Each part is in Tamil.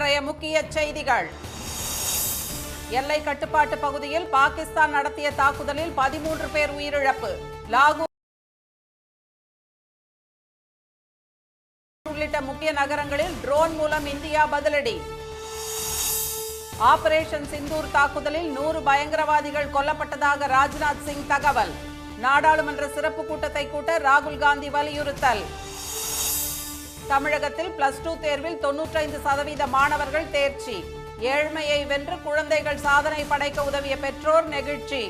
இன்றைய முக்கிய செய்திகள். எல்லை கட்டுப்பாட்டு பகுதியில் பாகிஸ்தான் நடத்திய தாக்குதலில் 13 பேர் உயிரிழப்பு. லாகூர் உள்ளிட்ட முக்கிய நகரங்களில் ட்ரோன் மூலம் இந்தியா பதிலடி. ஆபரேஷன் சிந்தூர் தாக்குதலில் 100 பயங்கரவாதிகள் கொல்லப்பட்டதாக ராஜ்நாத் சிங் தகவல். நாடாளுமன்ற சிறப்பு கூட்டத்தை கூட்ட ராகுல் காந்தி வலியுறுத்தல். தமிழகத்தில் +2 தேர்வில் 95% மாணவர்கள் தேர்ச்சி. ஏழ்மையை வென்று குழந்தைகள் சாதனை படைக்க உதவிய பெற்றோர் நெகிழ்ச்சி.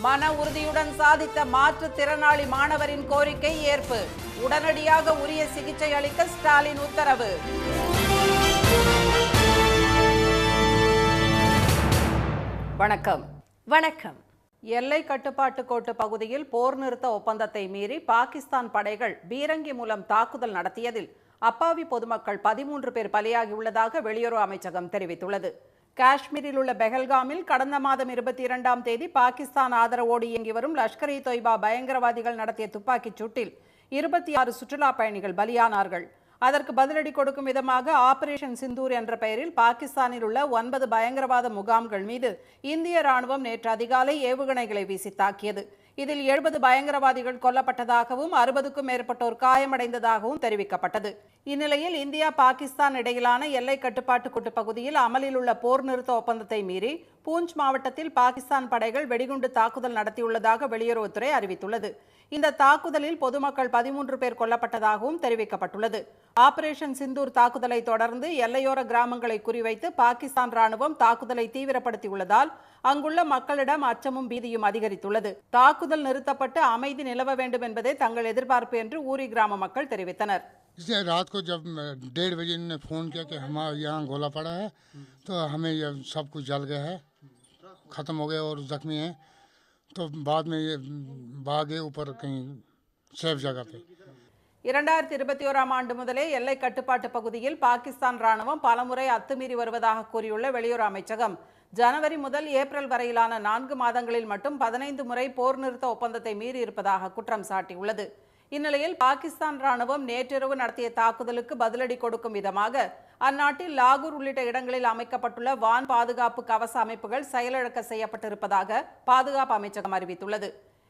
மன உறுதியுடன் சாதித்த மாற்றுத்திறனாளி மாணவரின் கோரிக்கை ஏற்பு. உடனடியாக உரிய சிகிச்சை அளிக்க ஸ்டாலின் உத்தரவு. வணக்கம். வணக்கம். எல்லை கட்டுப்பாட்டு கோட்டு பகுதியில் போர் நிறுத்த ஒப்பந்தத்தை மீறி பாகிஸ்தான் படைகள் பீரங்கி மூலம் தாக்குதல் நடத்தியதில் அப்பாவி பொதுமக்கள் 13 பேர் பலியாகியுள்ளதாக வெளியுறவு அமைச்சகம் தெரிவித்துள்ளது. காஷ்மீரில் உள்ள பெஹல்காமில் கடந்த மாதம் 22ஆம் தேதி பாகிஸ்தான் ஆதரவோடு இயங்கி வரும் லஷ்கர் இ தொய்பா பயங்கரவாதிகள் நடத்திய துப்பாக்கிச் சூட்டில் 26 சுற்றுலா பயணிகள் பலியானார்கள். அதற்கு பதிலடி கொடுக்கும் விதமாக ஆபரேஷன் சிந்தூர் என்ற பெயரில் பாகிஸ்தானில் உள்ள 9 பயங்கரவாத முகாம்கள் மீது இந்திய ராணுவம் நேற்று அதிகாலை ஏவுகணைகளை வீசி தாக்கியது. இதில் 70 பயங்கரவாதிகள் கொல்லப்பட்டதாகவும் 60க்கும் மேற்பட்டோர் காயமடைந்ததாகவும் தெரிவிக்கப்பட்டது. இந்நிலையில் இந்தியா பாகிஸ்தான் இடையிலான எல்லை கட்டுப்பாட்டு கோட்டு பகுதியில் அமலில் உள்ள போர் நிறுத்த ஒப்பந்தத்தை மீறி பூஞ்ச் மாவட்டத்தில் பாகிஸ்தான் படைகள் வெடிகுண்டு தாக்குதல் நடத்தியுள்ளதாக வெளியுறவுத்துறை அறிவித்துள்ளது. இந்த தாக்குதலில் பொதுமக்கள் 13 பேர் கொல்லப்பட்டதாகவும் தெரிவிக்கப்பட்டுள்ளது. ஆபரேஷன் சிந்தூர் தாக்குதலை தொடர்ந்து எல்லையோர கிராமங்களை குறிவைத்து பாகிஸ்தான் ராணுவம் தாக்குதலை தீவிரப்படுத்தியுள்ளதால் அங்குள்ள மக்களிடம் அச்சமும் பீதியும் அதிகரித்துள்ளது. தாக்குதல் நிறுத்தப்பட்டு அமைதி நிலவ வேண்டும் என்பதே தங்கள் எதிர்பார்ப்பு என்று ஊரி கிராம மக்கள் தெரிவித்தனர். रात को जब 1:30 बजे इन्होंने फ़ोन किया कि हमारे यहाँ गोला पड़ा है, तो हमें ये सब कुछ जल गया है, ख़त्म हो गए और ज़ख्मी हैं. तो बाद में ये भागे ऊपर कहीं सेफ जगह पे. 2021ஆம் ஆண்டு முதலே எல்லை கட்டுப்பாட்டு பகுதியில் பாகிஸ்தான் ராணுவம் பலமுறை அத்துமீறி வருவதாக கூறியுள்ள வெளியுறவு அமைச்சகம், ஜனவரி முதல் ஏப்ரல் வரையிலான 4 மாதங்களில் மட்டும் 15 முறை போர் நிறுத்த ஒப்பந்தத்தை மீறி இருப்பதாக குற்றம் சாட்டியுள்ளது. இந்நிலையில் பாகிஸ்தான் ராணுவம் நேற்றிரவு நடத்திய தாக்குதலுக்கு பதிலடி கொடுக்கும் விதமாக அந்நாட்டில் லாகூர் உள்ளிட்ட இடங்களில் அமைக்கப்பட்டுள்ள வான் பாதுகாப்பு கவச அமைப்புகள் செயலிழக்க செய்யப்பட்டிருப்பதாக பாதுகாப்பு அமைச்சகம் அறிவித்துள்ளது.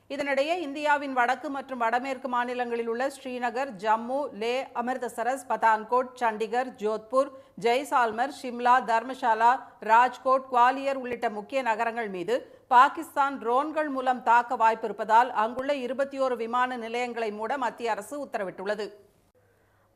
இதனிடையே இந்தியாவின் வடக்கு மற்றும் வடமேற்கு மாநிலங்களில் உள்ள ஸ்ரீநகர், ஜம்மு, லே, அமிர்தசரஸ், பதான்கோட், சண்டிகர், ஜோத்பூர், ஜெய்சால்மர், ஷிம்லா, தர்மசாலா, ராஜ்கோட், குவாலியர் உள்ளிட்ட முக்கிய நகரங்கள் மீது பாகிஸ்தான் ட்ரோன்கள் மூலம் தாக்க வாய்ப்பு இருப்பதால் அங்குள்ள 21 விமான நிலையங்களை மூட மத்திய அரசு உத்தரவிட்டுள்ளது.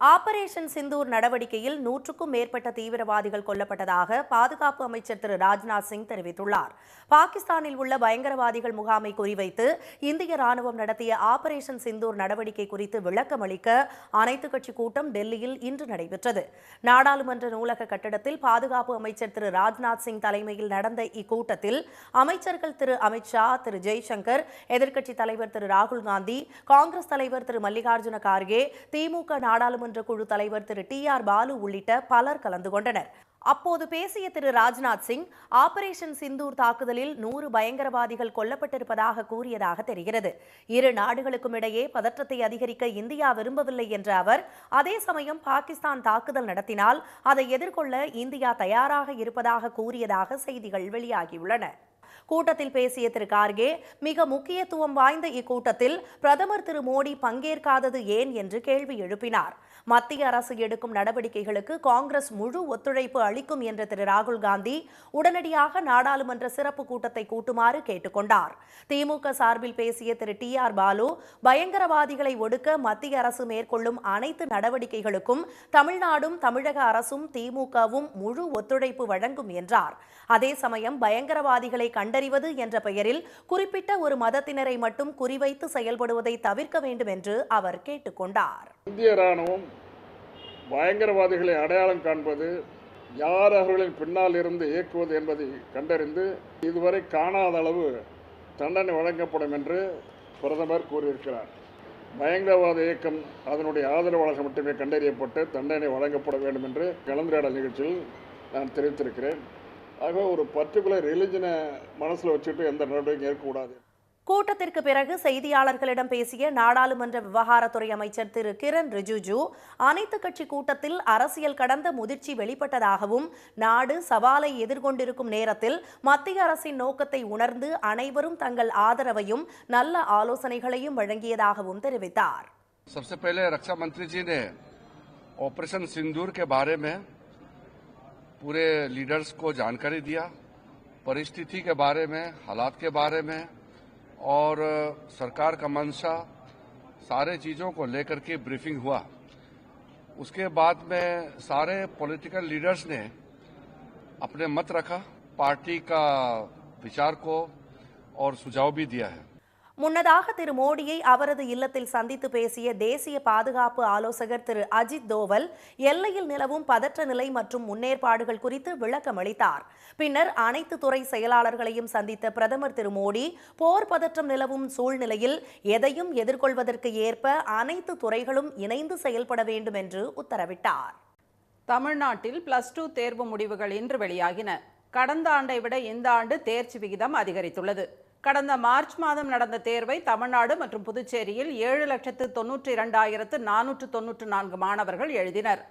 ஆபரேஷன் சிந்தூர் நடவடிக்கையில் 100க்கும் மேற்பட்ட தீவிரவாதிகள் கொல்லப்பட்டதாக பாதுகாப்பு அமைச்சர் திரு ராஜ்நாத் சிங் தெரிவித்துள்ளார். பாகிஸ்தானில் உள்ள பயங்கரவாதிகள் முகாமை குறிவைத்து இந்திய ராணுவம் நடத்திய ஆபரேஷன் சிந்தூர் நடவடிக்கை குறித்து விளக்கமளிக்க அனைத்துக் கட்சி கூட்டம் டெல்லியில் இன்று நடைபெற்றது. நாடாளுமன்ற நூலக கட்டடத்தில் பாதுகாப்பு அமைச்சர் திரு ராஜ்நாத் சிங் தலைமையில் நடந்த இக்கூட்டத்தில் அமைச்சர்கள் திரு அமித்ஷா, திரு ஜெய்சங்கர், எதிர்க்கட்சித் தலைவர் திரு ராகுல் காந்தி, காங்கிரஸ் தலைவர் திரு மல்லிகார்ஜுன கார்கே, திமுக நாடாளுமன்ற குழு தலைவர் திரு TR பாலு உள்ளிட்ட பலர் கலந்து கொண்டனர். அப்போது பேசிய திரு ராஜ்நாத் சிங், ஆபரேஷன் சிந்தூர் தாக்குதலில் 100 பயங்கரவாதிகள் கொல்லப்பட்டிருப்பதாக கூறியதாக தெரிகிறது. இரு நாடுகளுக்கும் இடையே பதற்றத்தை அதிகரிக்க இந்தியா விரும்பவில்லை என்ற அவர், அதே சமயம் பாகிஸ்தான் தாக்குதல் நடத்தினால் அதை எதிர்கொள்ள இந்தியா தயாராக இருப்பதாக கூறியதாக செய்திகள் வெளியாகியுள்ளன. கூட்டத்தில் பேசிய திரு கார்கே, மிக முக்கியத்துவம் வாய்ந்த இக்கூட்டத்தில் பிரதமர் திரு மோடி பங்கேற்காதது ஏன் என்று கேள்வி எழுப்பினார். மத்திய அரசு எடுக்கும் நடவடிக்கைகளுக்கு காங்கிரஸ் முழு ஒத்துழைப்பு அளிக்கும் என்ற திரு ராகுல் காந்தி உடனடியாக நாடாளுமன்ற சிறப்பு கூட்டத்தை கூட்டுமாறு கேட்டுக்கொண்டார். திமுக சார்பில் பேசிய திரு TR பாலு, பயங்கரவாதிகளை ஒடுக்க மத்திய அரசு மேற்கொள்ளும் அனைத்து நடவடிக்கைகளுக்கும் தமிழ்நாடும் தமிழக அரசும் திமுகவும் முழு ஒத்துழைப்பு வழங்கும் என்றார். அதே சமயம் பயங்கரவாதிகளை கண்டறிவது என்ற பெயரில் குறிப்பிட்ட ஒரு மதத்தினரை மட்டும் குறிவைத்து செயல்படுவதை தவிர்க்க வேண்டும் என்று அவர் கேட்டுக்கொண்டார். இந்திய ராணுவம் பயங்கரவாதிகளை அடையாளம் காண்பது, யார் அவர்களின் பின்னால் இருந்து இயக்குவது என்பதை கண்டறிந்து இதுவரை காணாத அளவு தண்டனை வழங்கப்படும் என்று பிரதமர் கூறியிருக்கிறார். பயங்கரவாத இயக்கம் அதனுடைய ஆதரவாளர்கள் மட்டுமே கண்டறியப்பட்டு தண்டனை வழங்கப்பட வேண்டும் என்று கலந்துரையாடல் நிகழ்ச்சியில் நான் தெரிவித்திருக்கிறேன். ஆக ஒரு பர்டிகுலர் ரிலிஜனை மனசில் வச்சுட்டு எந்த நடவடிக்கையும் ஏற்கக்கூடாது. கூட்டத்திற்கு பிறகு செய்தியாளர்களிடம் பேசிய நாடாளுமன்ற விவகாரத்துறை அமைச்சர் திரு கிரண் ரிஜிஜு அனைத்து கட்சி கூட்டத்தில் அரசியல் கடந்த முதிர்ச்சி வெளிப்பட்டதாகவும் நாடு சவாலை எதிர்கொண்டிருக்கும் நேரத்தில் மத்திய அரசின் நோக்கத்தை உணர்ந்து அனைவரும் தங்கள் ஆதரவையும் நல்ல ஆலோசனைகளையும் வழங்கியதாகவும் தெரிவித்தார். सबसे पहले रक्षा मंत्री जी ने ऑपरेशन सिंदूर के बारे में पूरे लीडर्स को जानकारी दिया, परिस्थिति के बारे में, हालात के बारे में और सरकार का मंशा सारे चीजों को लेकर के ब्रीफिंग हुआ. उसके बाद में सारे पॉलिटिकल लीडर्स ने अपने मत रखा, पार्टी का विचार को और सुझाव भी दिया है. முன்னதாக திரு மோடியை அவரது இல்லத்தில் சந்தித்து பேசிய தேசிய பாதுகாப்பு ஆலோசகர் திரு அஜித் தோவல் எல்லையில் நிலவும் பதற்ற நிலை மற்றும் முன்னேற்பாடுகள் குறித்து விளக்கம் அளித்தார். பின்னர் அனைத்து துறை செயலாளர்களையும் சந்தித்த பிரதமர் திரு மோடி போர் பதற்றம் நிலவும் சூழ்நிலையில் எதையும் எதிர்கொள்வதற்கு ஏற்ப அனைத்து துறைகளும் இணைந்து செயல்பட வேண்டும் என்று உத்தரவிட்டார். தமிழ்நாட்டில் +2 தேர்வு முடிவுகள் இன்று வெளியாகின. கடந்த ஆண்டை விட இந்த ஆண்டு தேர்ச்சி விகிதம் அதிகரித்துள்ளது. கடந்த மார்ச் மாதம் நடந்த தேர்வை தமிழ்நாடு மற்றும் புதுச்சேரியில் 7,92,494 மாணவர்கள் எழுதினர்.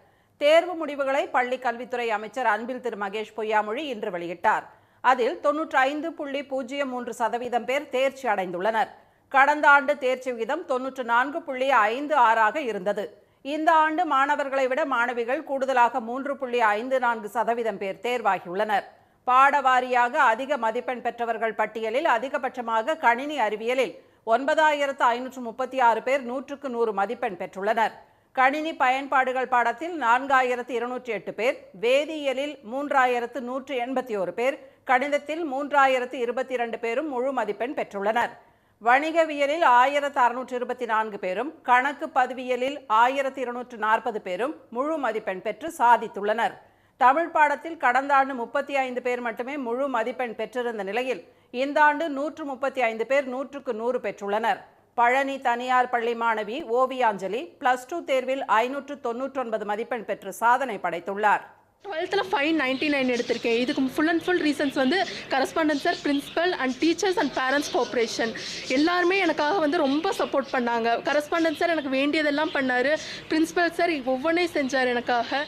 தேர்வு முடிவுகளை பள்ளி கல்வித்துறை அமைச்சர் அன்பில் திரு மகேஷ் பொய்யாமொழி இன்று வெளியிட்டார். அதில் 95.03% பேர் தேர்ச்சி அடைந்துள்ளனர். கடந்த ஆண்டு தேர்ச்சி விகிதம் 94.56ஆக இருந்தது. இந்த ஆண்டு மாணவர்களை விட மாணவிகள் கூடுதலாக 3.54% பேர் தேர்வாகியுள்ளனர். பாடவாரியாக அதிக மதிப்பெண் பெற்றவர்கள் பட்டியலில் அதிகபட்சமாக கணினி அறிவியலில் 9,536 பேர் 100க்கு 100 மதிப்பெண் பெற்றுள்ளனர். கணினி பயன்பாடுகள் பாடத்தில் 4,208 பேர், வேதியியலில் 3,181 பேர், கணிதத்தில் 3,022 பேரும் முழு மதிப்பெண் பெற்றுள்ளனர். வணிகவியலில் 1,624 பேரும், கணக்கு பதிவியலில் 1,240 பேரும் முழு மதிப்பெண் பெற்று சாதித்துள்ளனர். தமிழ் பாடத்தில் கடந்த ஆண்டு 35 பேர் மட்டுமே முழு மதிப்பெண் பெற்றிருந்த நிலையில் இந்த ஆண்டு 135 பேர் 100க்கு 100 பெற்றுள்ளனர். பழனி தனியார் பள்ளி மாணவி ஓவியாஞ்சலி +2 தேர்வில் 599 மதிப்பெண் பெற்று சாதனை படைத்துள்ளார். 12th 599 எடுத்திருக்கேன். இதுக்கு full and full reasons correspondent sir, principal and teachers and parents cooperation எல்லாருமே எனக்காக ரொம்ப சப்போர்ட் பண்ணாங்க. கரஸ்பாண்டன்ட் சார் எனக்கு வேண்டியதெல்லாம் பண்ணாரு, பிரின்சிபல் சார் ஒவ்வொன்றையும் செஞ்சார் எனக்காக.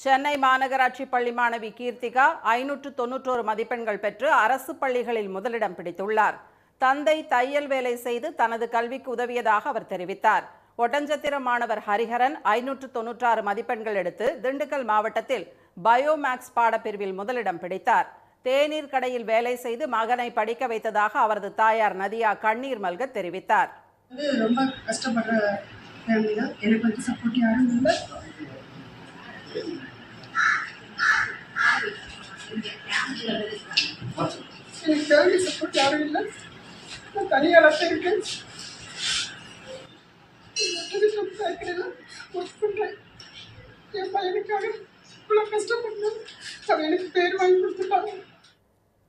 சென்னை மாநகராட்சி பள்ளி மாணவி கீர்த்திகா 591 மதிப்பெண்கள் பெற்று அரசு பள்ளிகளில் முதலிடம் பிடித்துள்ளார். தந்தை தையல் வேலை செய்து தனது கல்விக்கு உதவியதாக அவர் தெரிவித்தார். ஒட்டஞ்சத்திரம் மாணவர் ஹரிஹரன் 596 மதிப்பெண்கள் எடுத்து திண்டுக்கல் மாவட்டத்தில் பயோமேக்ஸ் பாடப்பிரிவில் முதலிடம் பிடித்தார். தேநீர் கடையில் வேலை செய்து மகனை படிக்க வைத்ததாக அவரது தாயார் நதியா கண்ணீர் மல்க தெரிவித்தார். ரொம்ப கஷ்டப்படுற ஃபேமிலி தான், எனக்கு வந்து சப்போர்ட் யாரும் இல்லை. எனக்கு ஃபேமிலி சப்போர்ட் யாரும் இல்லை, நான் தனியாக இருக்கேன். ஒர்க் பண்ணுறேன். என் பையனுக்காக இவ்வளோ கஷ்டப்பட்டேன், அவன் எனக்கு பேர் வாங்கி கொடுத்துட்டாங்க.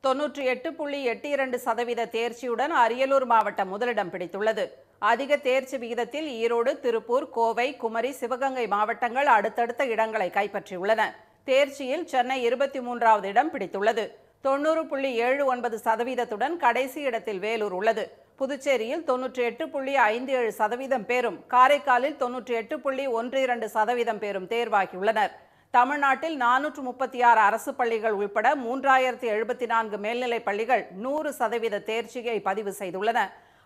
98.82% தேர்ச்சியுடன் அரியலூர் மாவட்டம் முதலிடம் பிடித்துள்ளது. அதிக தேர்ச்சி விகிதத்தில் ஈரோடு, திருப்பூர், கோவை, குமரி, சிவகங்கை மாவட்டங்கள் அடுத்தடுத்த இடங்களை கைப்பற்றியுள்ளன. தேர்ச்சியில் சென்னை 23வது இடம் பிடித்துள்ளது. 90.79%துடன் கடைசி இடத்தில் வேலூர் உள்ளது. புதுச்சேரியில் 98.57% பேரும், காரைக்காலில் 98.12% பேரும் தேர்வாகியுள்ளனர். தமிழ்நாட்டில் 436 அரசு பள்ளிகள் உள்பட 3074 மேல்நிலைப் பள்ளிகள் 100% தேர்ச்சியை பதிவு செய்துள்ளன.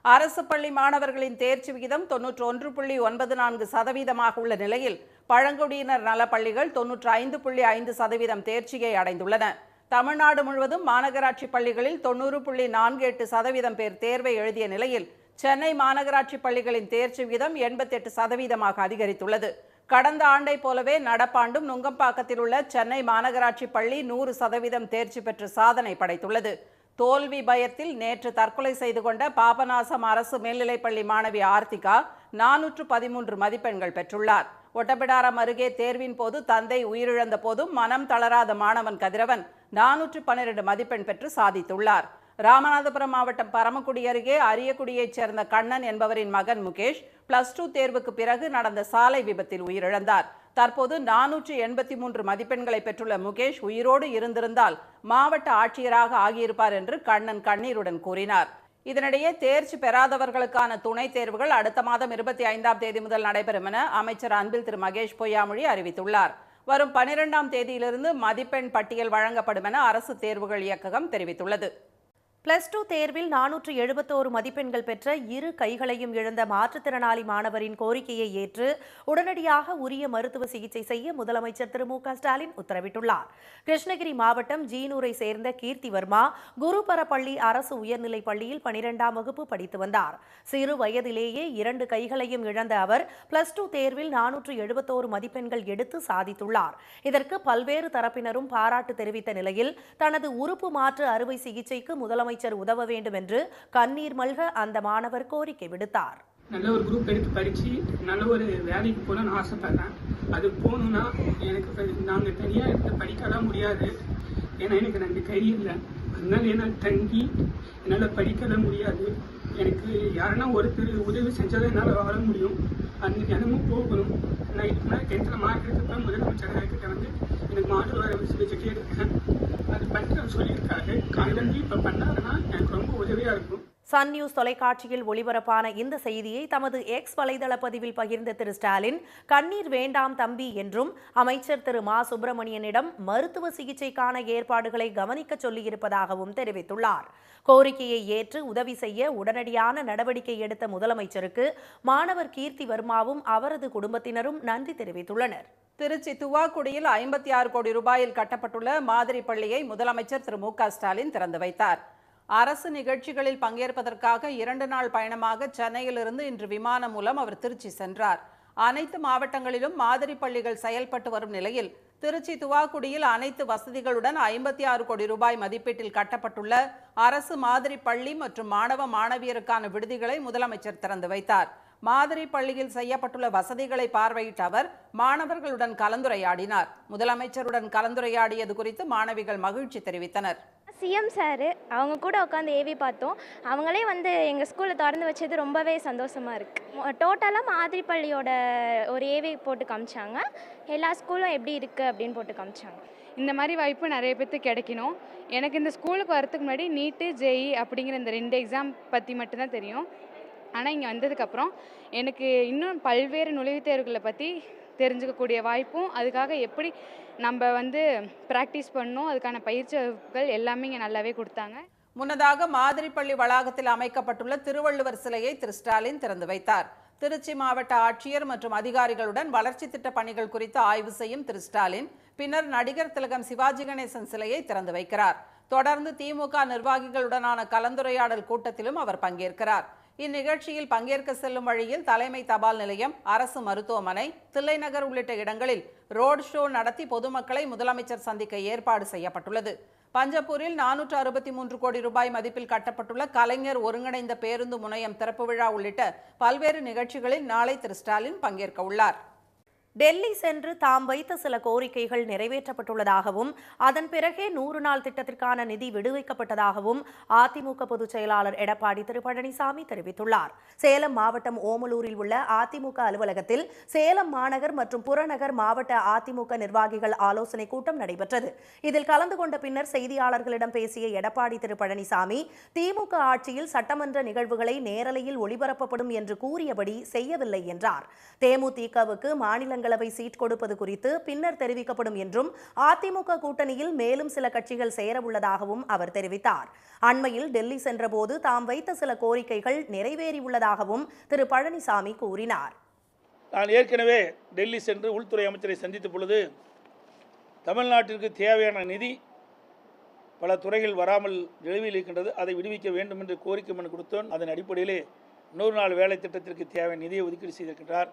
அரசு பள்ளி மாணவர்களின் தேர்ச்சி விகிதம் 91.94% உள்ள நிலையில் பழங்குடியினர் நல பள்ளிகள் 95.5% தேர்ச்சியை அடைந்துள்ளன. தமிழ்நாடு முழுவதும் மாநகராட்சி பள்ளிகளில் 90.48% பேர் தேர்வை எழுதிய நிலையில் சென்னை மாநகராட்சி பள்ளிகளின் தேர்ச்சி விகிதம் 88% அதிகரித்துள்ளது. கடந்த ஆண்டை போலவே நடப்பாண்டும் நுங்கம்பாக்கத்தில் உள்ள சென்னை மாநகராட்சி பள்ளி 100% தேர்ச்சி பெற்று சாதனை படைத்துள்ளது. தோல்வி பயத்தில் நேற்று தற்கொலை செய்து கொண்ட பாபநாசம் அரசு மேல்நிலைப்பள்ளி மாணவி ஆர்த்திகா 413 மதிப்பெண்கள் பெற்றுள்ளார். ஒட்டப்பிடாரம் அருகே தேர்வின் போது தந்தை உயிரிழந்த போதும் மனம் தளராத மாணவன் கதிரவன் 412 மதிப்பெண் பெற்று சாதித்துள்ளார். ராமநாதபுரம் மாவட்டம் பரமக்குடி அருகே அரியக்குடியைச் சேர்ந்த கண்ணன் என்பவரின் மகன் முகேஷ் +2 தேர்வுக்கு பிறகு நடந்த சாலை விபத்தில் உயிரிழந்தார். தற்போது 483 மதிப்பெண்களை பெற்றுள்ள முகேஷ் உயிரோடு இருந்திருந்தால் மாவட்ட ஆட்சியராக ஆகியிருப்பார் என்று கண்ணன் கண்ணீருடன் கூறினார். இதனிடையே தேர்ச்சி பெறாதவர்களுக்கான துணைத் தேர்வுகள் அடுத்த மாதம் 25ஆம் தேதி முதல் நடைபெறும் என அமைச்சர் அன்பில் திரு மகேஷ் பொய்யாமொழி அறிவித்துள்ளார். வரும் 12ஆம் தேதியிலிருந்து மதிப்பெண் பட்டியல் வழங்கப்படும் என அரசு தேர்வுகள் இயக்ககம் தெரிவித்துள்ளது. +2 தேர்வில் 471 மதிப்பெண்கள் பெற்ற இரு கைகளையும் இழந்த மாற்றுத்திறனாளி மாணவரின் கோரிக்கையை ஏற்று உடனடியாக உரிய மருத்துவ சிகிச்சை செய்ய முதலமைச்சர் திரு மு.க. ஸ்டாலின் உத்தரவிட்டுள்ளார். கிருஷ்ணகிரி மாவட்டம் ஜீனூரை சேர்ந்த கீர்த்தி வர்மா குருபரப்பள்ளி அரசு உயர்நிலைப் பள்ளியில் 12ஆம் வகுப்பு படித்து வந்தார். சிறு வயதிலேயே 2 கைகளையும் இழந்த அவர் +2 தேர்வில் 471 மதிப்பெண்கள் எடுத்து சாதித்துள்ளார். இதற்கு பல்வேறு தரப்பினரும் பாராட்டு தெரிவித்த நிலையில் தனது உறுப்பு மாற்று அறுவை சிகிச்சைக்கு முதலமைச்சர் உதவ வேண்டும் என்று கண்ணீர் மல்க அந்த மாணவர் கோரிக்கை விடுத்தார். நல்ல ஒரு குரூப் எடுத்து படித்து நல்ல ஒரு வேலைக்கு போகணும்னு ஆசைப்படுறேன். அது போகணுன்னா எனக்கு நாங்கள் தனியாக எடுத்து படிக்கலாம் முடியாது. ஏன்னா எனக்கு 2 கை இல்லை. அதனால என்னால் தங்கி என்னால் படிக்கலாம் முடியாது. எனக்கு யாருன்னா ஒருத்தர் உதவி செஞ்சாலும் என்னால் வாழ முடியும். அந்த தினமும் போகணும். நான் இதுக்கு முன்னாடி 10th மார்க் எடுத்துப்பேன். முதலமைச்சர் கிட்ட வந்து எனக்கு மாற்று அறுவை சிகிச்சை கேட்டிருக்கேன். அது பண்ணுறேன்னு சொல்லியிருக்காரு. காலையிலேருந்து இப்போ பண்ணாருன்னா எனக்கு ரொம்ப உதவியாக இருக்கும். சன் நியூஸ் தொலைக்காட்சியில் ஒளிபரப்பான இந்த செய்தியை தமது எக்ஸ் வலைதள பதிவில் பகிர்ந்த திரு ஸ்டாலின், கண்ணீர் வேண்டாம் தம்பி என்றும் அமைச்சர் திரு மா சுப்பிரமணியனிடம் மருத்துவ சிகிச்சைக்கான ஏற்பாடுகளை கவனிக்க சொல்லியிருப்பதாகவும் தெரிவித்துள்ளார். கோரிக்கையை ஏற்று உதவி செய்ய உடனடியான நடவடிக்கை எடுத்த முதலமைச்சருக்கு மாணவர் கீர்த்தி வர்மாவும் அவரது குடும்பத்தினரும் நன்றி தெரிவித்துள்ளனர். திருச்சி துவாக்குடியில் 56 கோடி ரூபாயில் கட்டப்பட்டுள்ள மாதிரி பள்ளியை முதலமைச்சர் திரு மு.க. ஸ்டாலின் திறந்து வைத்தார். அரசு நிகழ்ச்சிகளில் பங்கேற்பதற்காக 2 நாள் பயணமாக சென்னையிலிருந்து இன்று விமானம் மூலம் அவர் திருச்சி சென்றார். அனைத்து மாவட்டங்களிலும் மாதிரி பள்ளிகள் செயல்பட்டு வரும் நிலையில் திருச்சி துவாக்குடியில் அனைத்து வசதிகளுடன் 56 கோடி ரூபாய் மதிப்பீட்டில் கட்டப்பட்டுள்ள அரசு மாதிரி பள்ளி மற்றும் மாணவ மாணவியருக்கான விடுதிகளை முதலமைச்சர் திறந்து வைத்தார். மாதிரி பள்ளியில் செய்யப்பட்டுள்ள வசதிகளை பார்வையிட்ட அவர் மாணவர்களுடன் கலந்துரையாடினார். முதலமைச்சருடன் கலந்துரையாடியது குறித்து மாணவிகள் மகிழ்ச்சி தெரிவித்தனர். சிஎம் சார் அவங்க கூட உட்காந்து ஏவி பார்த்தோம். அவங்களே வந்து எங்கள் ஸ்கூலில் திறந்து வச்சது ரொம்பவே சந்தோஷமாக இருக்குது. டோட்டலாக மாதிரி பள்ளியோட ஒரு ஏவி போட்டு காமிச்சாங்க. எல்லா ஸ்கூலும் எப்படி இருக்குது அப்படின்னு போட்டு காமிச்சாங்க. இந்த மாதிரி வாய்ப்பு நிறைய பேருக்கு கிடைக்கணும். எனக்கு இந்த ஸ்கூலுக்கு வரதுக்கு முன்னாடி நீட்டு ஜேஇ அப்படிங்கிற இந்த 2 எக்ஸாம் பற்றி மட்டும்தான் தெரியும். ஆனால் இங்கே வந்ததுக்கப்புறம் எனக்கு இன்னும் பல்வேறு நுழைவுத் தேர்வுகளை பற்றி தெரிஞ்சுக்கக்கூடிய வாய்ப்பும், அதுக்காக எப்படி நம்ம வந்து ப்ராக்டிஸ் பண்ணணும், அதுக்கான பயிற்சி வகுப்புகள் எல்லாமே இங்கே நல்லாவே கொடுத்தாங்க. முன்னதாக மாதிரி பள்ளி வளாகத்தில் அமைக்கப்பட்டுள்ள திருவள்ளுவர் சிலையை திரு ஸ்டாலின் திறந்து வைத்தார். திருச்சி மாவட்ட ஆட்சியர் மற்றும் அதிகாரிகளுடன் வளர்ச்சி திட்ட பணிகள் குறித்து ஆய்வு செய்யும் திரு ஸ்டாலின் பின்னர் நடிகர் திலகம் சிவாஜி கணேசன் சிலையை திறந்து வைக்கிறார். தொடர்ந்து திமுக நிர்வாகிகளுடனான கலந்துரையாடல் கூட்டத்திலும் அவர் பங்கேற்கிறார். இந்நிகழ்ச்சியில் பங்கேற்க செல்லும் வழியில் தலைமை தபால் நிலையம், அரசு மருத்துவமனை, தில்லைநகர் உள்ளிட்ட இடங்களில் ரோட் ஷோ நடத்தி பொதுமக்களை முதலமைச்சர் சந்திக்க ஏற்பாடு செய்யப்பட்டுள்ளது. பஞ்சப்பூரில் 463 கோடி ரூபாய் மதிப்பில் கட்டப்பட்டுள்ள கலைஞர் ஒருங்கிணைந்த பேருந்து முனையம் திறப்பு விழா உள்ளிட்ட பல்வேறு நிகழ்ச்சிகளில் நாளை திரு ஸ்டாலின் பங்கேற்க உள்ளார். டெல்லி சென்று தாம் வைத்த சில கோரிக்கைகள் நிறைவேற்றப்பட்டுள்ளதாகவும் அதன் பிறகே 100 நாள் திட்டத்திற்கான நிதி விடுவிக்கப்பட்டதாகவும் அதிமுக பொதுச் செயலாளர் எடப்பாடி திரு பழனிசாமி தெரிவித்துள்ளார். சேலம் மாவட்டம் ஓமலூரில் உள்ள அதிமுக அலுவலகத்தில் சேலம் மாநகர் மற்றும் புறநகர் மாவட்ட அதிமுக நிர்வாகிகள் ஆலோசனை கூட்டம் நடைபெற்றது. இதில் கலந்து கொண்ட பின்னர் செய்தியாளர்களிடம் பேசிய எடப்பாடி திரு பழனிசாமி, திமுக ஆட்சியில் சட்டமன்ற நிகழ்வுகளை நேரலையில் ஒளிபரப்பப்படும் என்று கூறியபடி செய்யவில்லை என்றார். தேமுதிகவுக்கு மாநிலங்களவை சீட் கொடுப்பது குறித்து பின்னர் தெரிவிக்கப்படும் என்றும் அதிமுக கூட்டணியில் மேலும் சில கட்சிகள் சேரவுள்ளதாகவும் அவர் தெரிவித்தார். அண்மையில் டெல்லி சென்றபோது தாம் வைத்த சில கோரிக்கைகள் நிறைவேறியுள்ளதாகவும் திரு பழனிசாமி கூறினார். நான் ஏற்கனவே டெல்லி சென்று உள்துறை அமைச்சரை சந்தித்த பொழுது தமிழ்நாட்டிற்கு தேவையான நிதி பல துறைகள் வராமல் நிலுவையில் இருக்கின்றது, அதை விடுவிக்க வேண்டும் என்று கோரிக்கை மனு கொடுத்தோம். அதன் அடிப்படையிலே 100 நாள் வேலை திட்டத்திற்கு தேவையான நிதியை ஒதுக்கீடு செய்திருக்கின்றார்.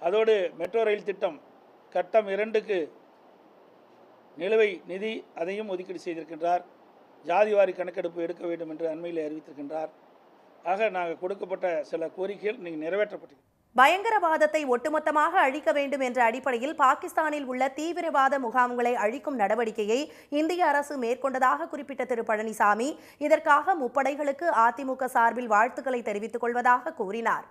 அதோடு மெட்ரோ ரயில் திட்டம் கட்டம் 2க்கு நிலுவை நிதி அதையும் ஒதுக்கீடு செய்திருக்கின்றார். ஜாதிவாரி கணக்கெடுப்பு எடுக்க வேண்டும் என்று அண்மையில் அறிவித்திருக்கின்றார். ஆக நாங்கள் கொடுக்கப்பட்ட சில கோரிக்கைகள் நீங்கள் நிறைவேற்றப்பட்டது. பயங்கரவாதத்தை ஒட்டுமொத்தமாக அழிக்க வேண்டும் என்ற அடிப்படையில் பாகிஸ்தானில் உள்ள தீவிரவாத முகாம்களை அழிக்கும் நடவடிக்கையை இந்திய அரசு மேற்கொண்டதாக குறிப்பிட்ட திரு பழனிசாமி, இதற்காக முப்படைகளுக்கு அதிமுக சார்பில் வாழ்த்துக்களை தெரிவித்துக் கொள்வதாக கூறினார்.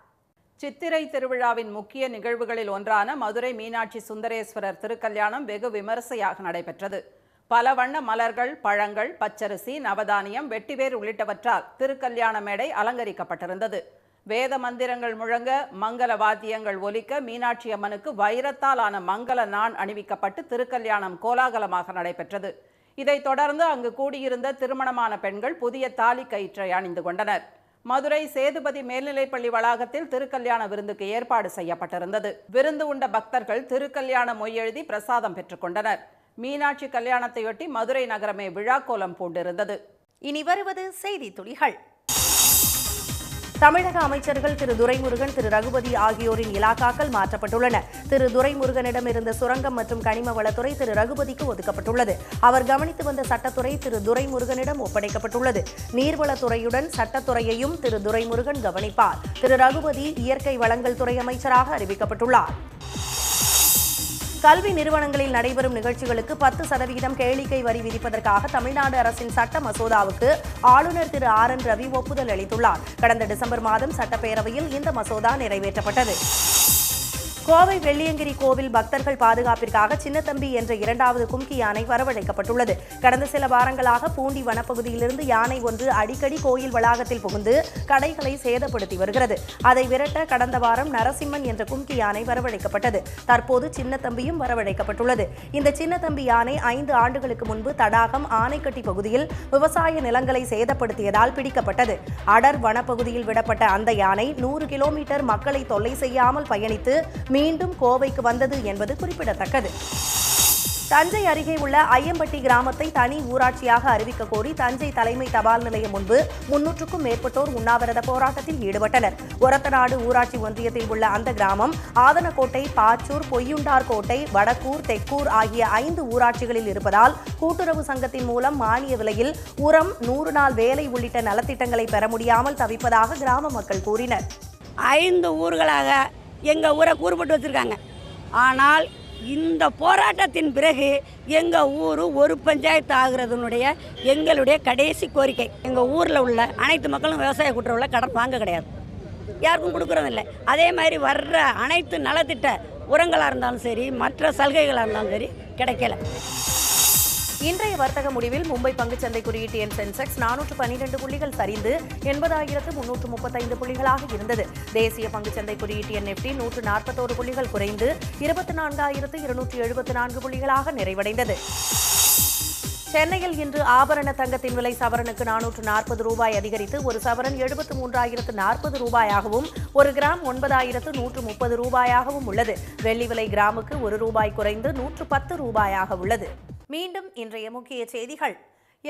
சித்திரை திருவிழாவின் முக்கிய நிகழ்வுகளில் ஒன்றான மதுரை மீனாட்சி சுந்தரேஸ்வரர் திருக்கல்யாணம் வெகு விமரிசையாக நடைபெற்றது. பல வண்ண மலர்கள், பழங்கள், பச்சரிசி, நவதானியம், வெட்டிவேர் உள்ளிட்டவற்றால் திருக்கல்யாண மேடை அலங்கரிக்கப்பட்டிருந்தது. வேத மந்திரங்கள் முழங்க, மங்கள வாத்தியங்கள் ஒலிக்க, மீனாட்சி அம்மனுக்கு வைரத்தால் ஆன மங்கள நாண் அணிவிக்கப்பட்டு திருக்கல்யாணம் கோலாகலமாக நடைபெற்றது. இதைத் தொடர்ந்து அங்கு கூடியிருந்த திருமணமான பெண்கள் புதிய தாலி கயிற்றை அணிந்து கொண்டனர். மதுரை சேதுபதி மேல்நிலைப்பள்ளி வளாகத்தில் திருக்கல்யாண விருந்துக்கு ஏற்பாடு செய்யப்பட்டிருந்தது. விருந்து உண்ட பக்தர்கள் திருக்கல்யாண மொய்யெழுதி பிரசாதம் பெற்றுக் கொண்டனர். மீனாட்சி கல்யாணத்தையொட்டி மதுரை நகரமே விழாக்கோலம் பூண்டிருந்தது. இனி வருவது செய்தி துளிகள். தமிழக அமைச்சர்கள் திரு துரைமுருகன், திரு ரகுபதி ஆகியோரின் இலாக்காக்கள் மாற்றப்பட்டுள்ளன. திரு துரைமுருகனிடம் இருந்த சுரங்கம் மற்றும் கனிம வளத்துறை திரு ரகுபதிக்கு ஒதுக்கப்பட்டுள்ளது. அவர் கவனித்து வந்த சட்டத்துறை திரு துரைமுருகனிடம் ஒப்படைக்கப்பட்டுள்ளது. நீர்வளத்துறையுடன் சட்டத்துறையையும் திரு துரைமுருகன் கவனிப்பார். திரு ரகுபதி இயற்கை வளங்கள் துறை அமைச்சராக அறிவிக்கப்பட்டுள்ளார். கல்வி நிறுவனங்களில் நடைபெறும் நிகழ்ச்சிகளுக்கு 10% கேளிக்கை வரி விதிப்பதற்காக தமிழ்நாடு அரசின் சட்ட மசோதாவுக்கு ஆளுநர் திரு RN ரவி ஒப்புதல் அளித்துள்ளார். கடந்த டிசம்பர் மாதம் சட்டப்பேரவையில் இந்த மசோதா நிறைவேற்றப்பட்டது. கோவை வெள்ளியங்கிரி கோவில் பக்தர்கள் பாதுகாப்பிற்காக சின்னத்தம்பி என்ற 2வது கும்கி யானை வரவழைக்கப்பட்டுள்ளது. கடந்த சில வாரங்களாக பூண்டி வனப்பகுதியிலிருந்து யானை ஒன்று அடிக்கடி கோயில் வளாகத்தில் புகுந்து கடைகளை சேதப்படுத்தி வருகிறது. அதை விரட்ட கடந்த வாரம் நரசிம்மன் என்ற கும்கி யானை வரவழைக்கப்பட்டது. தற்போது சின்னத்தம்பியும் வரவழைக்கப்பட்டுள்ளது. இந்த சின்னத்தம்பி யானை 5 ஆண்டுகளுக்கு முன்பு தடாகம், ஆனைக்கட்டி பகுதியில் விவசாய நிலங்களை சேதப்படுத்தியதால் பிடிக்கப்பட்டது. அடர் வனப்பகுதியில் விடப்பட்ட அந்த யானை 100 கிலோமீட்டர் மக்களை தொல்லை செய்யாமல் பயணித்து மீண்டும் கோவைக்கு வந்தது என்பது குறிப்பிடத்தக்கது. தஞ்சை அருகே உள்ள ஐயம்பட்டி கிராமத்தை தனி ஊராட்சியாக அறிவிக்க கோரி தஞ்சை தலைமை தபால் நிலையம் முன்பு 300க்கும் மேற்பட்டோர் உண்ணாவிரத போராட்டத்தில் ஈடுபட்டனர். ஒரத்தநாடு ஊராட்சி ஒன்றியத்தில் உள்ள அந்த கிராமம் ஆதனக்கோட்டை, பாச்சூர், பொய்யுண்டார் கோட்டை, வடக்கூர், தெக்கூர் ஆகிய 5 ஊராட்சிகளில் இருப்பதால் கூட்டுறவு சங்கத்தின் மூலம் மானிய விலையில் உரம், 100 நாள் வேலை உள்ளிட்ட நலத்திட்டங்களை பெற முடியாமல் தவிப்பதாக கிராம மக்கள் கூறினர். 5 ஊர்களாக எங்கள் ஊரை கூறுபட்டு வச்சுருக்காங்க. ஆனால் இந்த போராட்டத்தின் பிறகு எங்கள் ஊர் ஒரு பஞ்சாயத்து ஆகிறதுனுடைய எங்களுடைய கடைசி கோரிக்கை. எங்கள் ஊரில் உள்ள அனைத்து மக்களும் விவசாய கூட்டுறவுல கடன் வாங்க கிடையாது, யாருக்கும் கொடுக்குறதில்லை. அதே மாதிரி வர்ற அனைத்து நலத்திட்ட உரங்களாக இருந்தாலும் சரி, மற்ற சலுகைகளாக இருந்தாலும் சரி கிடைக்கல. இன்றைய வர்த்தக முடிவில் மும்பை பங்குச்சந்தை குறியீட்டு எண் சென்செக்ஸ் 412 புள்ளிகள் சரிந்து 80,335 புள்ளிகளாக இருந்தது. தேசிய பங்குச்சந்தை குறியீட்டு எண் நிஃப்டி 141 புள்ளிகள் குறைந்து 24,274 புள்ளிகளாக நிறைவடைந்தது. சென்னையில் இன்று ஆபரண தங்கத்தின் விலை சவரனுக்கு 440 ரூபாய் அதிகரித்து ஒரு சவரன் 73,040 ரூபாயாகவும், ஒரு கிராம் 9,130 ரூபாயாகவும் உள்ளது. வெள்ளி விலை கிராமுக்கு 1 ரூபாய் குறைந்து 110 ரூபாயாக உள்ளது. மீண்டும் இன்றைய முக்கிய செய்திகள்.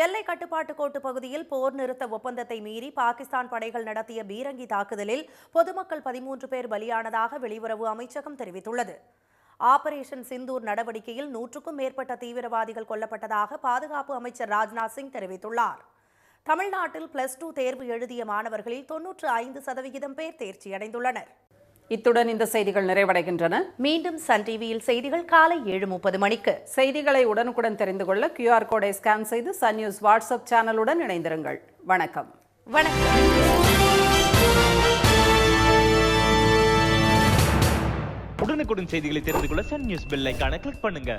எல்லை கட்டுப்பாட்டு கோட்டு பகுதியில் போர் நிறுத்த ஒப்பந்தத்தை மீறி பாகிஸ்தான் படைகள் நடத்திய பீரங்கி தாக்குதலில் பொதுமக்கள் 13 பேர் பலியானதாக வெளியுறவு அமைச்சகம் தெரிவித்துள்ளது. ஆபரேஷன் சிந்தூர் நடவடிக்கையில் 100க்கும் மேற்பட்ட தீவிரவாதிகள் கொல்லப்பட்டதாக பாதுகாப்பு அமைச்சர் ராஜ்நாத் சிங் தெரிவித்துள்ளார். தமிழ்நாட்டில் +2 தேர்வு எழுதிய மாணவர்களில் 95% பேர் தேர்ச்சியடைந்துள்ளனர். இத்துடன் இந்த செய்திகள் நிறைவடைகின்றன. மீண்டும் சன் டிவியில் செய்திகள் காலை 7:30 மணிக்கு. செய்திகளை உடனுக்குடன் தெரிந்து கொள்ள QR கோடை ஸ்கேன் செய்து சன் நியூஸ் வாட்ஸ்அப் சேனலுடன் இணைந்திருங்கள். வணக்கம். உடனுக்குடன் செய்திகளை தெரிந்து கொள்ள சன் நியூஸ் பெல் ஐகானை கிளிக் பண்ணுங்க.